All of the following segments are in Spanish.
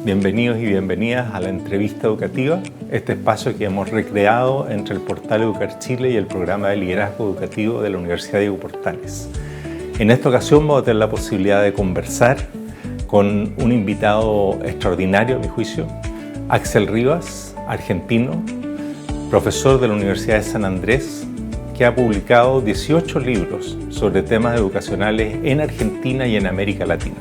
Bienvenidos y bienvenidas a la entrevista educativa, este espacio que hemos recreado entre el portal Educar Chile y el programa de liderazgo educativo de la Universidad Diego Portales. En esta ocasión vamos a tener la posibilidad de conversar con un invitado extraordinario, a mi juicio, Axel Rivas, argentino, profesor de la Universidad de San Andrés, que ha publicado 18 libros sobre temas educacionales en Argentina y en América Latina.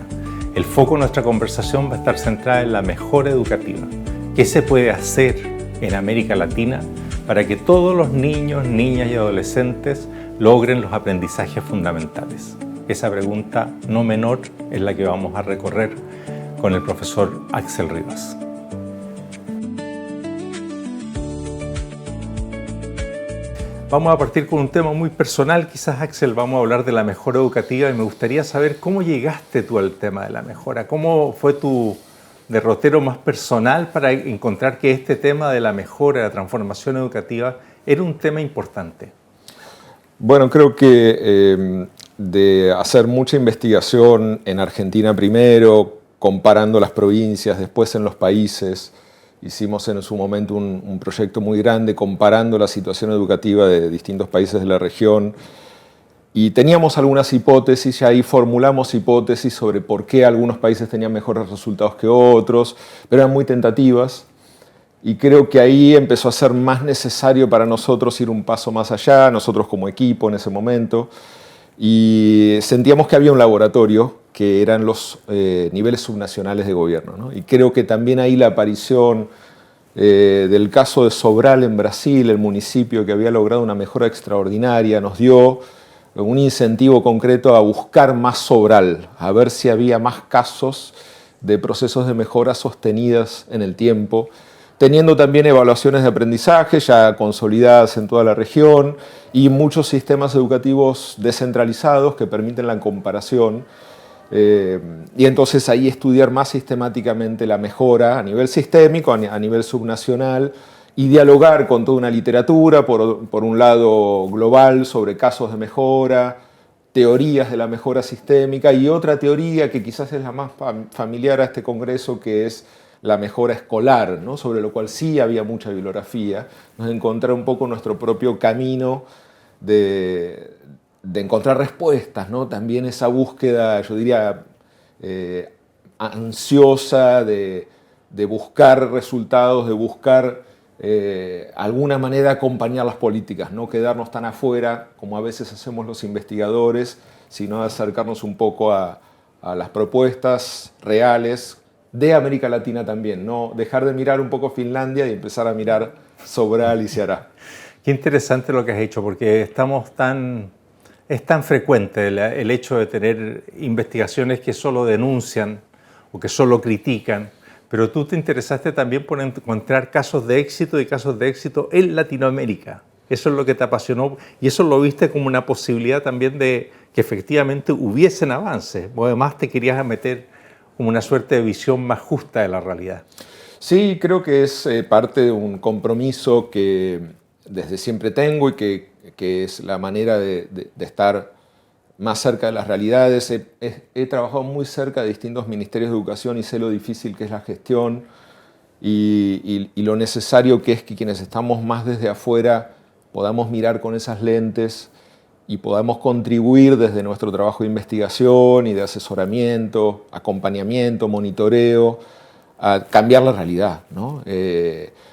El foco de nuestra conversación va a estar centrada en la mejora educativa. ¿Qué se puede hacer en América Latina para que todos los niños, niñas y adolescentes logren los aprendizajes fundamentales? Esa pregunta no menor es la que vamos a recorrer con el profesor Axel Rivas. Vamos a partir con un tema muy personal, quizás, Axel. Vamos a hablar de la mejora educativa y me gustaría saber cómo llegaste tú al tema de la mejora. ¿Cómo fue tu derrotero más personal para encontrar que este tema de la mejora, la transformación educativa, era un tema importante? Bueno, creo que de hacer mucha investigación en Argentina primero, comparando las provincias, después en los países. Hicimos en su momento un proyecto muy grande comparando la situación educativa de distintos países de la región y teníamos algunas hipótesis y ahí formulamos hipótesis sobre por qué algunos países tenían mejores resultados que otros, pero eran muy tentativas y creo que ahí empezó a ser más necesario para nosotros ir un paso más allá, nosotros como equipo en ese momento, y sentíamos que había un laboratorio que eran los niveles subnacionales de gobierno, ¿no? Y creo que también ahí la aparición del caso de Sobral en Brasil, el municipio que había logrado una mejora extraordinaria, nos dio un incentivo concreto a buscar más Sobral, a ver si había más casos de procesos de mejora sostenidas en el tiempo, teniendo también evaluaciones de aprendizaje ya consolidadas en toda la región y muchos sistemas educativos descentralizados que permiten la comparación. Y entonces ahí estudiar más sistemáticamente la mejora a nivel sistémico, a nivel subnacional, y dialogar con toda una literatura, por un lado global, sobre casos de mejora, teorías de la mejora sistémica, y otra teoría que quizás es la más familiar a este congreso, que es la mejora escolar, ¿no? Sobre lo cual sí había mucha bibliografía, nos encontrar un poco nuestro propio camino de encontrar respuestas, ¿no? También esa búsqueda, yo diría, ansiosa de buscar resultados, de buscar alguna manera de acompañar las políticas, no quedarnos tan afuera como a veces hacemos los investigadores, sino acercarnos un poco a las propuestas reales de América Latina también, no dejar de mirar un poco Finlandia y empezar a mirar Sobral y Ceará. Qué interesante lo que has hecho, porque es tan frecuente el hecho de tener investigaciones que solo denuncian o que solo critican, pero tú te interesaste también por encontrar casos de éxito y casos de éxito en Latinoamérica. Eso es lo que te apasionó y eso lo viste como una posibilidad también de que efectivamente hubiesen avances. Vos además te querías meter como una suerte de visión más justa de la realidad. Sí, creo que es parte de un compromiso que desde siempre tengo y que es la manera de estar más cerca de las realidades. He trabajado muy cerca de distintos ministerios de educación y sé lo difícil que es la gestión y lo necesario que es que quienes estamos más desde afuera podamos mirar con esas lentes y podamos contribuir desde nuestro trabajo de investigación y de asesoramiento, acompañamiento, monitoreo, a cambiar la realidad, ¿no?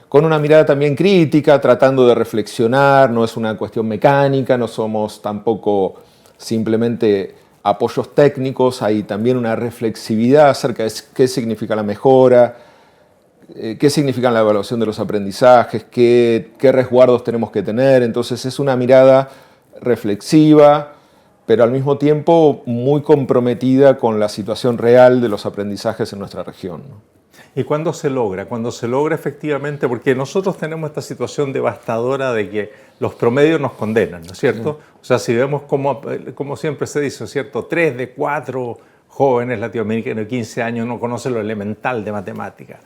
Con una mirada también crítica, tratando de reflexionar, no es una cuestión mecánica, no somos tampoco simplemente apoyos técnicos, hay también una reflexividad acerca de qué significa la mejora, qué significa la evaluación de los aprendizajes, qué resguardos tenemos que tener. Entonces es una mirada reflexiva, pero al mismo tiempo muy comprometida con la situación real de los aprendizajes en nuestra región, ¿no? ¿Y cuándo se logra? Cuando se logra efectivamente, porque nosotros tenemos esta situación devastadora de que los promedios nos condenan, ¿no es cierto? Sí. O sea, si vemos como siempre se dice, ¿cierto? 3 de 4 jóvenes latinoamericanos de 15 años no conocen lo elemental de matemática.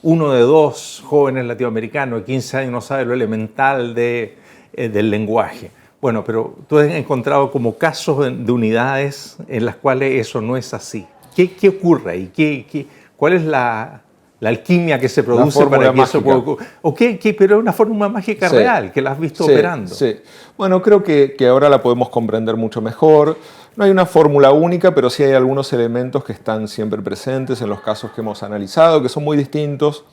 1 de 2 jóvenes latinoamericanos de 15 años no sabe lo elemental del lenguaje. Bueno, pero tú has encontrado como casos de unidades en las cuales eso no es así. ¿Qué ocurre ahí? ¿Cuál es la la alquimia que se produce para que eso pueda ocurrir. Pero es una fórmula mágica real, que la has visto operando. Sí. Bueno, creo que ahora la podemos comprender mucho mejor. No hay una fórmula única, pero sí hay algunos elementos que están siempre presentes en los casos que hemos analizado, que son muy distintos.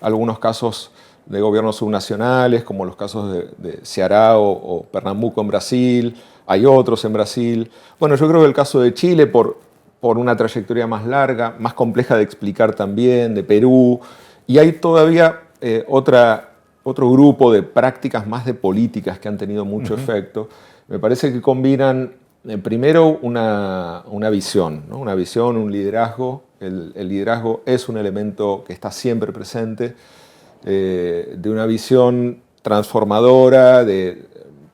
Algunos casos de gobiernos subnacionales, como los casos de Ceará o Pernambuco en Brasil. Hay otros en Brasil. Bueno, yo creo que el caso de Chile, por una trayectoria más larga, más compleja de explicar también, de Perú. Y hay todavía otro grupo de prácticas más de políticas que han tenido mucho efecto. Me parece que combinan primero una visión, ¿no? Una visión, un liderazgo. El liderazgo es un elemento que está siempre presente, de una visión transformadora,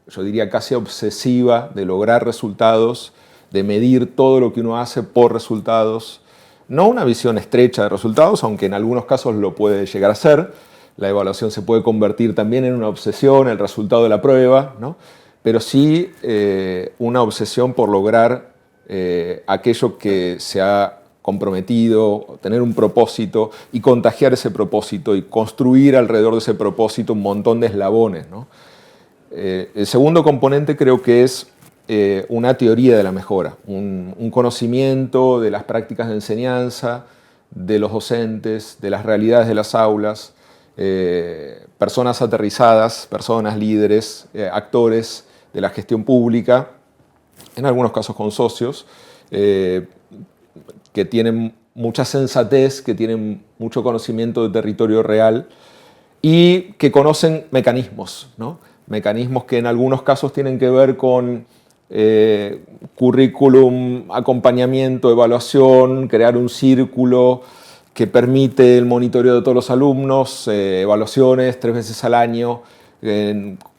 yo diría casi obsesiva, de lograr resultados, de medir todo lo que uno hace por resultados. No una visión estrecha de resultados, aunque en algunos casos lo puede llegar a ser. La evaluación se puede convertir también en una obsesión, el resultado de la prueba, ¿no? Pero sí una obsesión por lograr aquello que se ha comprometido, tener un propósito y contagiar ese propósito y construir alrededor de ese propósito un montón de eslabones, ¿no? El segundo componente creo que es una teoría de la mejora, un conocimiento de las prácticas de enseñanza, de los docentes, de las realidades de las aulas, personas aterrizadas, personas líderes, actores de la gestión pública, en algunos casos con socios, que tienen mucha sensatez, que tienen mucho conocimiento de territorio real y que conocen mecanismos, ¿no? Mecanismos que en algunos casos tienen que ver con currículum, acompañamiento, evaluación, crear un círculo que permite el monitoreo de todos los alumnos, evaluaciones 3 veces al año,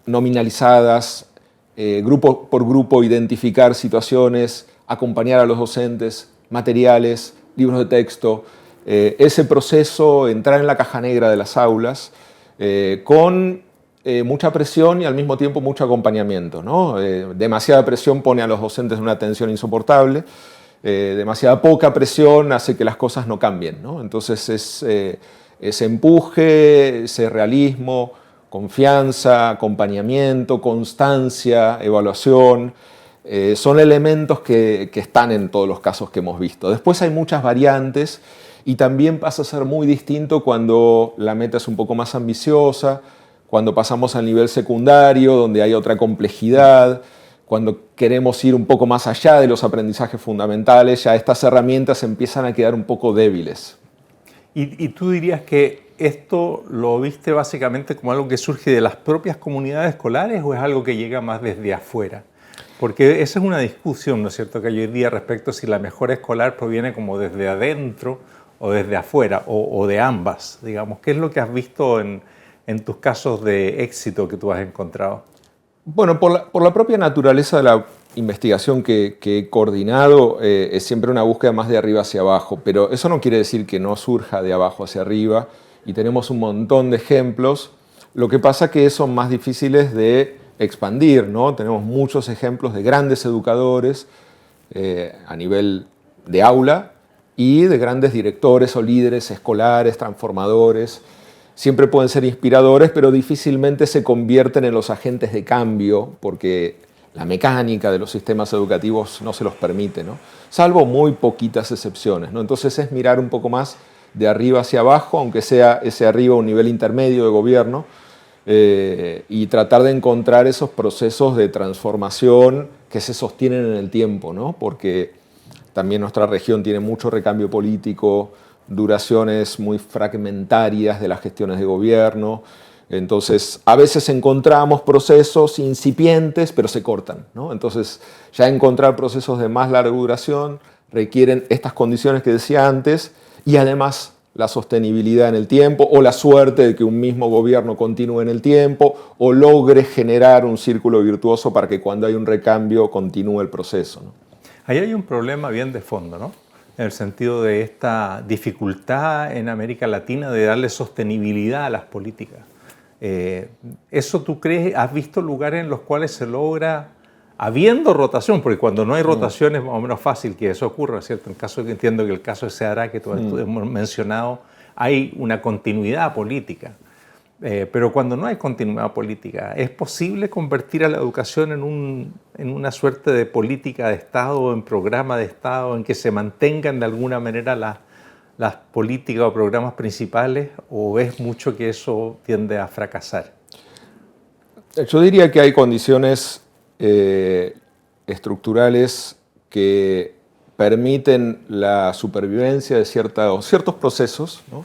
nominalizadas, grupo por grupo identificar situaciones, acompañar a los docentes, materiales, libros de texto, ese proceso, entrar en la caja negra de las aulas, con mucha presión y al mismo tiempo mucho acompañamiento, ¿no? Demasiada presión pone a los docentes en una tensión insoportable, demasiada poca presión hace que las cosas no cambien, ¿no? Entonces ese empuje, ese realismo, confianza, acompañamiento, constancia, evaluación, son elementos que están en todos los casos que hemos visto. Después hay muchas variantes y también pasa a ser muy distinto cuando la meta es un poco más ambiciosa, cuando pasamos al nivel secundario, donde hay otra complejidad, cuando queremos ir un poco más allá de los aprendizajes fundamentales, ya estas herramientas empiezan a quedar un poco débiles. ¿Y tú dirías que esto lo viste básicamente como algo que surge de las propias comunidades escolares o es algo que llega más desde afuera? Porque esa es una discusión, ¿no es cierto?, que hay hoy día respecto a si la mejora escolar proviene como desde adentro o desde afuera, o de ambas, digamos. ¿Qué es lo que has visto en tus casos de éxito que tú has encontrado? Bueno, por la propia naturaleza de la investigación que he coordinado, es siempre una búsqueda más de arriba hacia abajo, pero eso no quiere decir que no surja de abajo hacia arriba, y tenemos un montón de ejemplos. Lo que pasa es que son más difíciles de expandir, ¿no? Tenemos muchos ejemplos de grandes educadores a nivel de aula y de grandes directores o líderes escolares, transformadores. Siempre pueden ser inspiradores, pero difícilmente se convierten en los agentes de cambio porque la mecánica de los sistemas educativos no se los permite, ¿no? Salvo muy poquitas excepciones, ¿no? Entonces es mirar un poco más de arriba hacia abajo, aunque sea ese arriba un nivel intermedio de gobierno, y tratar de encontrar esos procesos de transformación que se sostienen en el tiempo, ¿no? Porque también nuestra región tiene mucho recambio político, duraciones muy fragmentarias de las gestiones de gobierno. Entonces, a veces encontramos procesos incipientes, pero se cortan, ¿no? Entonces, ya encontrar procesos de más larga duración requieren estas condiciones que decía antes y además la sostenibilidad en el tiempo o la suerte de que un mismo gobierno continúe en el tiempo o logre generar un círculo virtuoso para que cuando hay un recambio continúe el proceso, ¿no? Ahí hay un problema bien de fondo, ¿no? En el sentido de esta dificultad en América Latina de darle sostenibilidad a las políticas. ¿Eso tú crees, has visto lugares en los cuales se logra, habiendo rotación, porque cuando no hay rotación es más o menos fácil que eso ocurra, ¿cierto? En caso que entiendo que el caso de Ceará que tú has mencionado, hay una continuidad política. Pero cuando no hay continuidad política, ¿es posible convertir a la educación en una suerte de política de Estado, en programa de Estado, en que se mantengan de alguna manera las políticas o programas principales, o ves mucho que eso tiende a fracasar? Yo diría que hay condiciones estructurales que permiten la supervivencia de ciertos procesos, ¿no?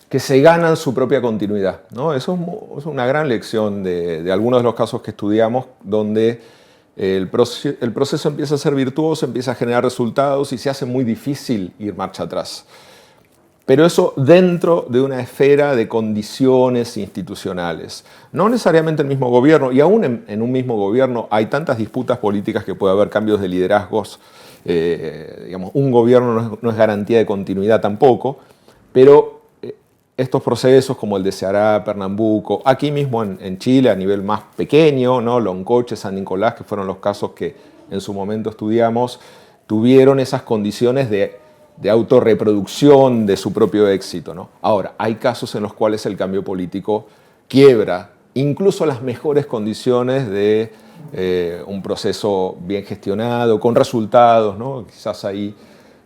Que se ganan su propia continuidad, ¿no? Eso es una gran lección de algunos de los casos que estudiamos, donde el proceso empieza a ser virtuoso, empieza a generar resultados y se hace muy difícil ir marcha atrás. Pero eso dentro de una esfera de condiciones institucionales. No necesariamente el mismo gobierno, y aún en un mismo gobierno hay tantas disputas políticas que puede haber cambios de liderazgos. Digamos, un gobierno no es garantía de continuidad tampoco, pero estos procesos como el de Ceará, Pernambuco, aquí mismo en Chile a nivel más pequeño, ¿no? Loncoche, San Nicolás, que fueron los casos que en su momento estudiamos, tuvieron esas condiciones de autorreproducción de su propio éxito, ¿no? Ahora, hay casos en los cuales el cambio político quiebra incluso las mejores condiciones de un proceso bien gestionado, con resultados, ¿no? Quizás ahí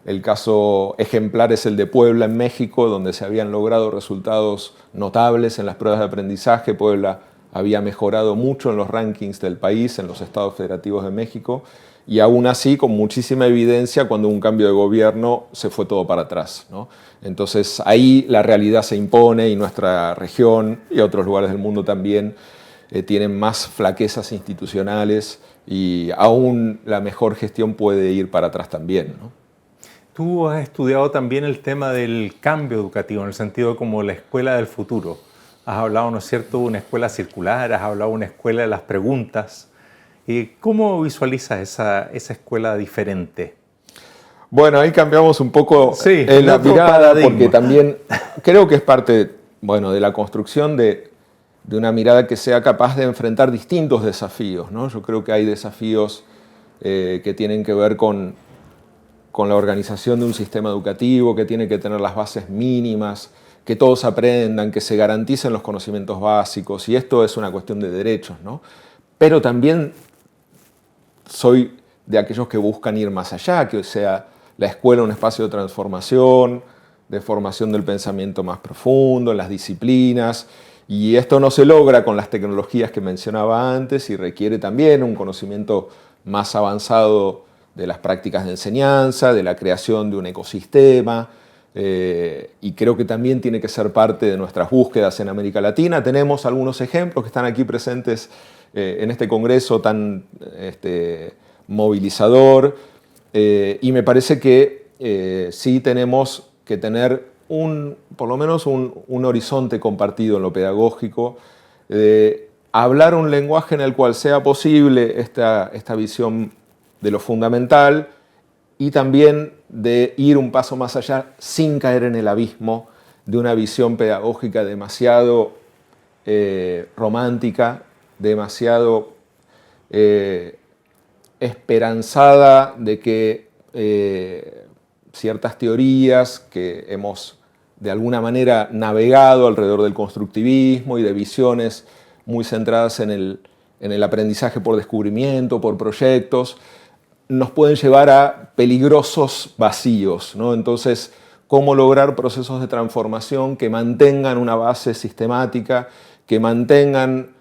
el caso ejemplar es el de Puebla en México, donde se habían logrado resultados notables en las pruebas de aprendizaje. Puebla había mejorado mucho en los rankings del país, en los estados federativos de México, y aún así, con muchísima evidencia, cuando hubo un cambio de gobierno, se fue todo para atrás, ¿no? Entonces ahí la realidad se impone y nuestra región y otros lugares del mundo también tienen más flaquezas institucionales y aún la mejor gestión puede ir para atrás también, ¿no? Tú has estudiado también el tema del cambio educativo, en el sentido como la escuela del futuro. Has hablado, ¿no es cierto?, de una escuela circular, has hablado de una escuela de las preguntas. ¿Cómo visualizas esa escuela diferente? Bueno, ahí cambiamos un poco en la mirada, porque también creo que es parte, bueno, de la construcción de una mirada que sea capaz de enfrentar distintos desafíos, ¿no? Yo creo que hay desafíos que tienen que ver con la organización de un sistema educativo, que tiene que tener las bases mínimas, que todos aprendan, que se garanticen los conocimientos básicos, y esto es una cuestión de derechos, ¿no? Pero también soy de aquellos que buscan ir más allá, que sea la escuela un espacio de transformación, de formación del pensamiento más profundo, en las disciplinas, y esto no se logra con las tecnologías que mencionaba antes y requiere también un conocimiento más avanzado de las prácticas de enseñanza, de la creación de un ecosistema, y creo que también tiene que ser parte de nuestras búsquedas en América Latina. Tenemos algunos ejemplos que están aquí presentes en este congreso tan movilizador, y me parece que sí tenemos que tener por lo menos un horizonte compartido en lo pedagógico, hablar un lenguaje en el cual sea posible esta visión de lo fundamental y también de ir un paso más allá sin caer en el abismo de una visión pedagógica demasiado romántica, demasiado esperanzada de que ciertas teorías que hemos de alguna manera navegado alrededor del constructivismo y de visiones muy centradas en el aprendizaje por descubrimiento, por proyectos, nos pueden llevar a peligrosos vacíos, ¿no? Entonces, ¿cómo lograr procesos de transformación que mantengan una base sistemática, que mantengan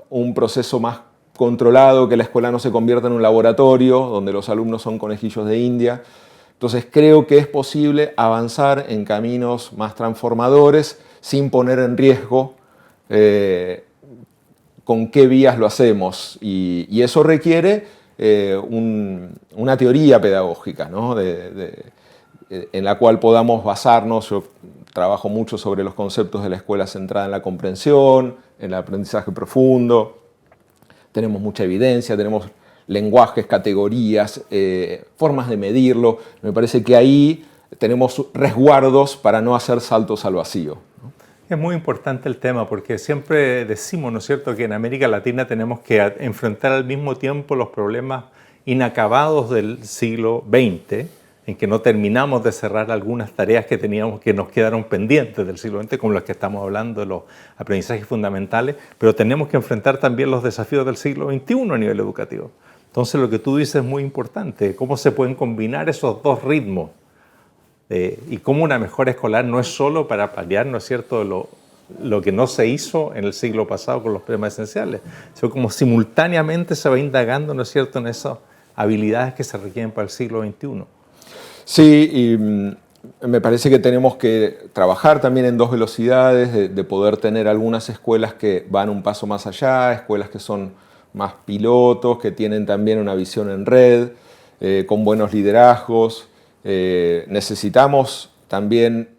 un proceso más controlado, que la escuela no se convierta en un laboratorio donde los alumnos son conejillos de India? Entonces, creo que es posible avanzar en caminos más transformadores sin poner en riesgo con qué vías lo hacemos. Y eso requiere una teoría pedagógica, ¿no? En la cual podamos basarnos. Yo trabajo mucho sobre los conceptos de la escuela centrada en la comprensión, en el aprendizaje profundo. Tenemos mucha evidencia, tenemos lenguajes, categorías, formas de medirlo. Me parece que ahí tenemos resguardos para no hacer saltos al vacío, ¿no? Es muy importante el tema porque siempre decimos, ¿no es cierto?, que en América Latina tenemos que enfrentar al mismo tiempo los problemas inacabados del siglo XX, en que no terminamos de cerrar algunas tareas que teníamos, que nos quedaron pendientes del siglo XX, como las que estamos hablando de los aprendizajes fundamentales, pero tenemos que enfrentar también los desafíos del siglo XXI a nivel educativo. Entonces lo que tú dices es muy importante, cómo se pueden combinar esos dos ritmos y cómo una mejora escolar no es solo para paliar, ¿no es cierto?, lo que no se hizo en el siglo pasado con los problemas esenciales, sino como simultáneamente se va indagando, ¿no es cierto?, en esas habilidades que se requieren para el siglo XXI. Sí, y me parece que tenemos que trabajar también en dos velocidades, de poder tener algunas escuelas que van un paso más allá, escuelas que son más pilotos, que tienen también una visión en red, con buenos liderazgos. Necesitamos también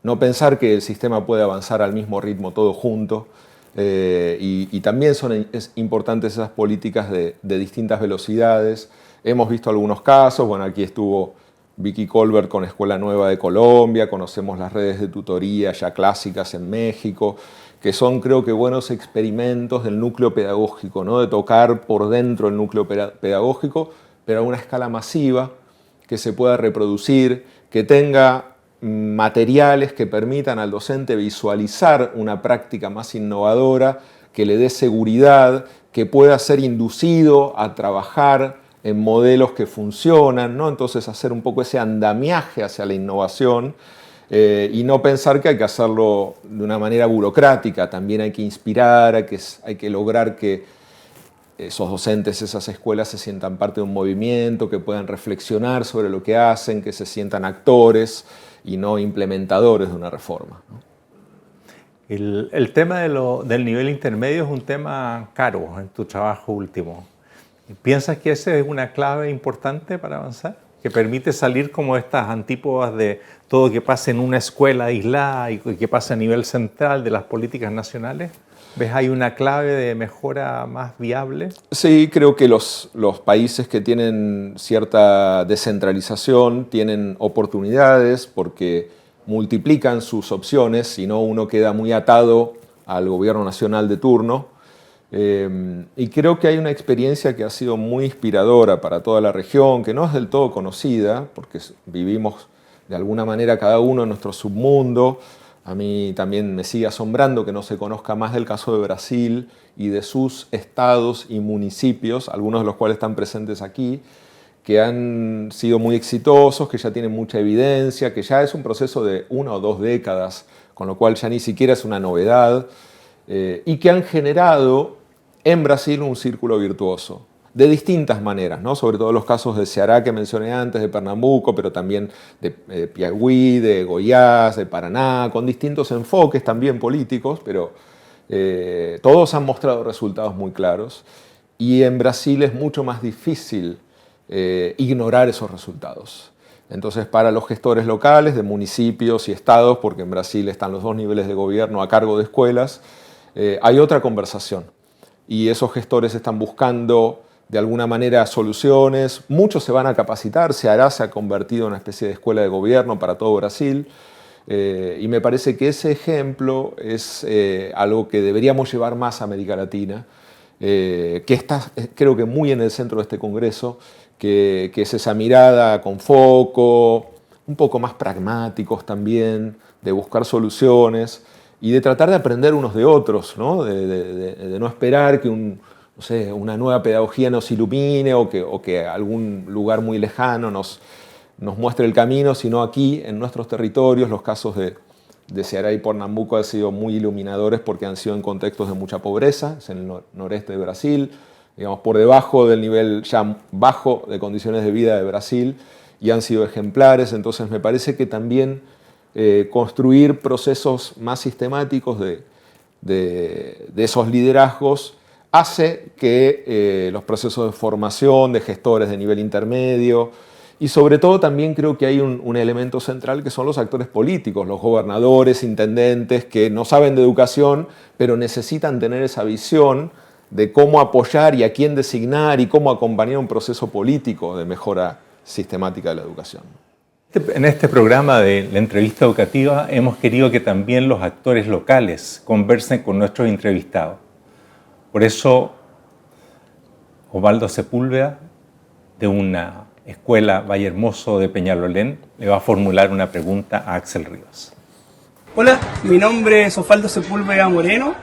no pensar que el sistema puede avanzar al mismo ritmo todo junto, y también son importantes esas políticas de distintas velocidades. Hemos visto algunos casos, bueno, aquí estuvo Vicky Colbert con Escuela Nueva de Colombia, conocemos las redes de tutoría ya clásicas en México, que son, creo que, buenos experimentos del núcleo pedagógico, ¿no? De tocar por dentro el núcleo pedagógico, pero a una escala masiva, que se pueda reproducir, que tenga materiales que permitan al docente visualizar una práctica más innovadora, que le dé seguridad, que pueda ser inducido a trabajar en modelos que funcionan, ¿no? Entonces hacer un poco ese andamiaje hacia la innovación, y no pensar que hay que hacerlo de una manera burocrática. También hay que inspirar, hay que lograr que esos docentes, esas escuelas se sientan parte de un movimiento, que puedan reflexionar sobre lo que hacen, que se sientan actores y no implementadores de una reforma, ¿no? El tema del nivel intermedio es un tema caro en tu trabajo último. ¿Piensas que esa es una clave importante para avanzar? ¿Que permite salir como estas antípodas de todo que pasa en una escuela aislada y que pasa a nivel central de las políticas nacionales? ¿Ves hay una clave de mejora más viable? Sí, creo que los países que tienen cierta descentralización tienen oportunidades porque multiplican sus opciones, si no uno queda muy atado al gobierno nacional de turno. Y creo que hay una experiencia que ha sido muy inspiradora para toda la región, que no es del todo conocida, porque vivimos de alguna manera cada uno en nuestro submundo. A mí también me sigue asombrando que no se conozca más del caso de Brasil y de sus estados y municipios, algunos de los cuales están presentes aquí, que han sido muy exitosos, que ya tienen mucha evidencia, que ya es un proceso de 1 o 2 décadas, con lo cual ya ni siquiera es una novedad, y que han generado en Brasil un círculo virtuoso, de distintas maneras, ¿no? Sobre todo los casos de Ceará que mencioné antes, de Pernambuco, pero también de Piauí, de Goiás, de Paraná, con distintos enfoques también políticos, pero todos han mostrado resultados muy claros, y en Brasil es mucho más difícil ignorar esos resultados. Entonces, para los gestores locales de municipios y estados, porque en Brasil están los 2 niveles de gobierno a cargo de escuelas, hay otra conversación. Y esos gestores están buscando de alguna manera soluciones. Muchos se van a capacitar. Ceará se ha convertido en una especie de escuela de gobierno para todo Brasil. Y me parece que ese ejemplo es algo que deberíamos llevar más a América Latina, que está, creo que, muy en el centro de este Congreso, que es esa mirada con foco, un poco más pragmáticos también, de buscar soluciones y de tratar de aprender unos de otros, ¿no? De no esperar que una nueva pedagogía nos ilumine o que algún lugar muy lejano nos muestre el camino, sino aquí, en nuestros territorios. Los casos de Ceará y Pernambuco han sido muy iluminadores porque han sido en contextos de mucha pobreza, es en el noreste de Brasil, digamos, por debajo del nivel ya bajo de condiciones de vida de Brasil, y han sido ejemplares. Entonces me parece que también construir procesos más sistemáticos de esos liderazgos hace que los procesos de formación de gestores de nivel intermedio, y sobre todo también creo que hay un elemento central que son los actores políticos, los gobernadores, intendentes, que no saben de educación, pero necesitan tener esa visión de cómo apoyar y a quién designar y cómo acompañar un proceso político de mejora sistemática de la educación. En este programa de la entrevista educativa hemos querido que también los actores locales conversen con nuestros entrevistados. Por eso, Osvaldo Sepúlveda, de una Escuela Vallehermoso de Peñalolén, le va a formular una pregunta a Axel Rivas. Hola, mi nombre es Osvaldo Sepúlveda Moreno.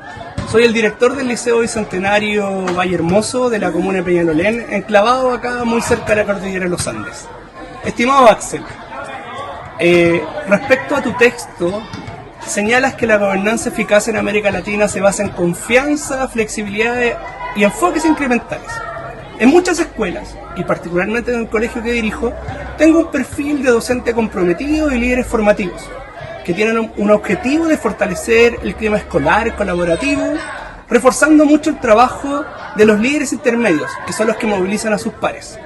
Soy el director del Liceo Bicentenario Vallehermoso de la comuna de Peñalolén, enclavado acá muy cerca de la cordillera de los Andes. Estimado Axel, respecto a tu texto, señalas que la gobernanza eficaz en América Latina se basa en confianza, flexibilidad y enfoques incrementales. En muchas escuelas, y particularmente en el colegio que dirijo, tengo un perfil de docente comprometido y líderes formativos, que tienen un objetivo de fortalecer el clima escolar colaborativo, reforzando mucho el trabajo de los líderes intermedios, que son los que movilizan a sus pares.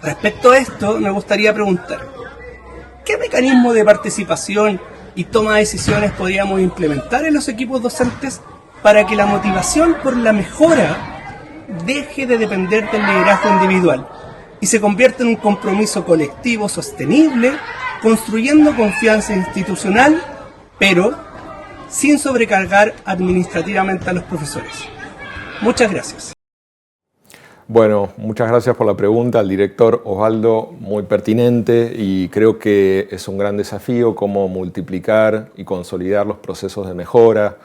Respecto a esto, me gustaría preguntar, ¿qué mecanismo de participación y toma de decisiones podríamos implementar en los equipos docentes para que la motivación por la mejora deje de depender del liderazgo individual y se convierta en un compromiso colectivo sostenible, construyendo confianza institucional, pero sin sobrecargar administrativamente a los profesores? Muchas gracias. Bueno, muchas gracias por la pregunta al director Osvaldo, muy pertinente, y creo que es un gran desafío cómo multiplicar y consolidar los procesos de mejora.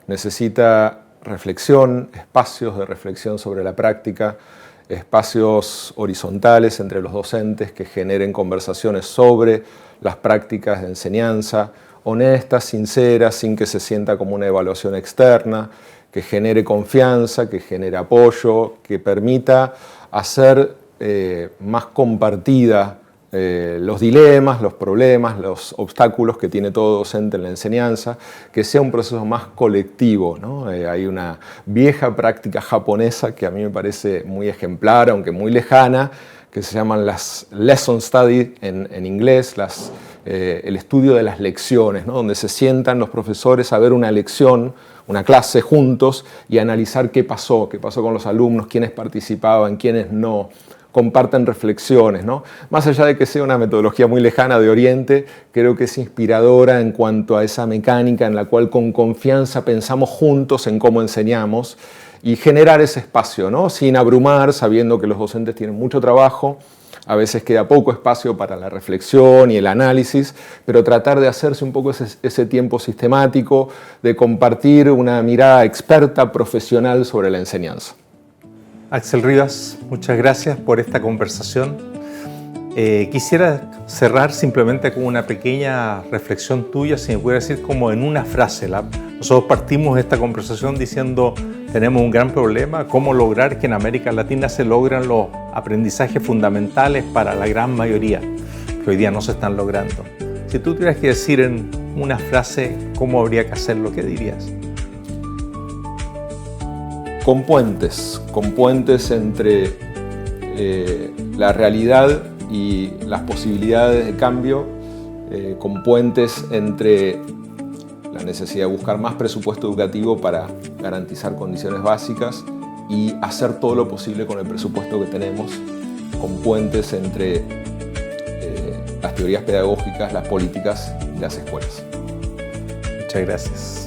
Necesita reflexión, espacios de reflexión sobre la práctica, espacios horizontales entre los docentes que generen conversaciones sobre las prácticas de enseñanza, honestas, sinceras, sin que se sienta como una evaluación externa, que genere confianza, que genere apoyo, que permita hacer más compartida los dilemas, los problemas, los obstáculos que tiene todo docente en la enseñanza, que sea un proceso más colectivo, ¿no? Hay una vieja práctica japonesa que a mí me parece muy ejemplar, aunque muy lejana, que se llaman las lesson study en inglés, el estudio de las lecciones, ¿no? Donde se sientan los profesores a ver una lección, una clase juntos y analizar qué pasó con los alumnos, quiénes participaban, quiénes no, comparten reflexiones, ¿no? Más allá de que sea una metodología muy lejana de Oriente, creo que es inspiradora en cuanto a esa mecánica en la cual con confianza pensamos juntos en cómo enseñamos y generar ese espacio, ¿no? Sin abrumar, sabiendo que los docentes tienen mucho trabajo, a veces queda poco espacio para la reflexión y el análisis, pero tratar de hacerse un poco ese tiempo sistemático, de compartir una mirada experta, profesional sobre la enseñanza. Axel Rivas, muchas gracias por esta conversación. Quisiera cerrar simplemente con una pequeña reflexión tuya, si me pudiera decir como en una frase. Nosotros partimos esta conversación diciendo tenemos un gran problema, cómo lograr que en América Latina se logran los aprendizajes fundamentales para la gran mayoría, que hoy día no se están logrando. Si tú tuvieras que decir en una frase cómo habría que hacerlo, ¿qué dirías? Con puentes entre la realidad y las posibilidades de cambio, con puentes entre la necesidad de buscar más presupuesto educativo para garantizar condiciones básicas y hacer todo lo posible con el presupuesto que tenemos, con puentes entre las teorías pedagógicas, las políticas y las escuelas. Muchas gracias.